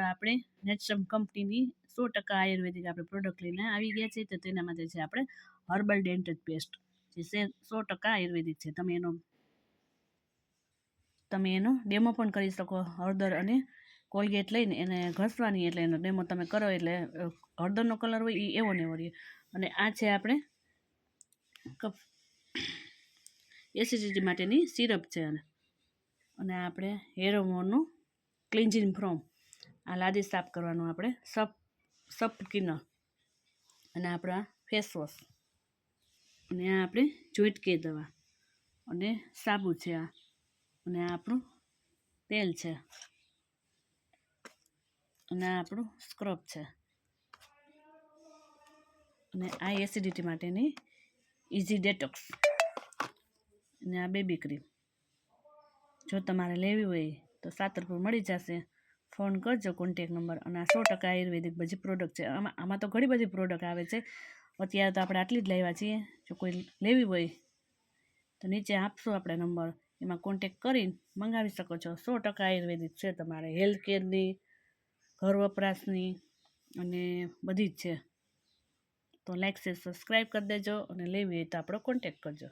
આપણે નેચરમ કંપનીની 100% આયુર્વેદિક આપણે પ્રોડક્ટ લઈને આવી ગયા છે. તો તેના માટે છે આપણે હર્બલ ડેન્ટલ પેસ્ટ, જે 100% આયુર્વેદિક છે. તમે એનો ડેમો પણ કરી શકો. હળદર અને કોલગેટ લઈને એને ઘસવાની, એટલે એનો ડેમો તમે કરો એટલે હળદરનો કલર હોય એ એવો ને એવો રહે. અને આ છે આપણે એસિડિટી માટેની સિરપ છે. અને આપણે હેર ઓમોનું ક્લિન્જિંગ ફ્રોમ, આ લાદી સાફ કરવાનું આપણે સપ ક્લીનર, અને આપણા ફેસ વોશ, અને આ આપણે જોઈન્ટ કે દવા, અને સાબુ છે આ, અને આ આપણું તેલ છે, અને આ આપણું સ્ક્રબ છે, અને આ એસિડિટી માટેની ઇઝી ડેટોક્સ, અને આ બેબી ક્રીમ. જો તમારે લેવી હોય તો 7 રૂપિયા મળી જશે. ફોન કરજો, કોન્ટેક નંબર. અને આ 100% આયુર્વેદિક બધી પ્રોડક્ટ છે. આમાં તો ઘણી બધી પ્રોડક્ટ આવે છે. અત્યારે તો આપણે આટલી જ લાવ્યા છીએ. જો કોઈ લેવી હોય તો નીચે આપશું આપણે નંબર, એમાં કોન્ટેક કરીને મંગાવી શકો છો. 100% આયુર્વેદિક છે. તમારે હેલ્થ કેરની, ઘર વપરાશની, અને બધી જ છે. તો લાઈક શેર સબસ્ક્રાઈબ કરી દેજો, અને લેવી હોય તો આપણો કોન્ટેક કરજો.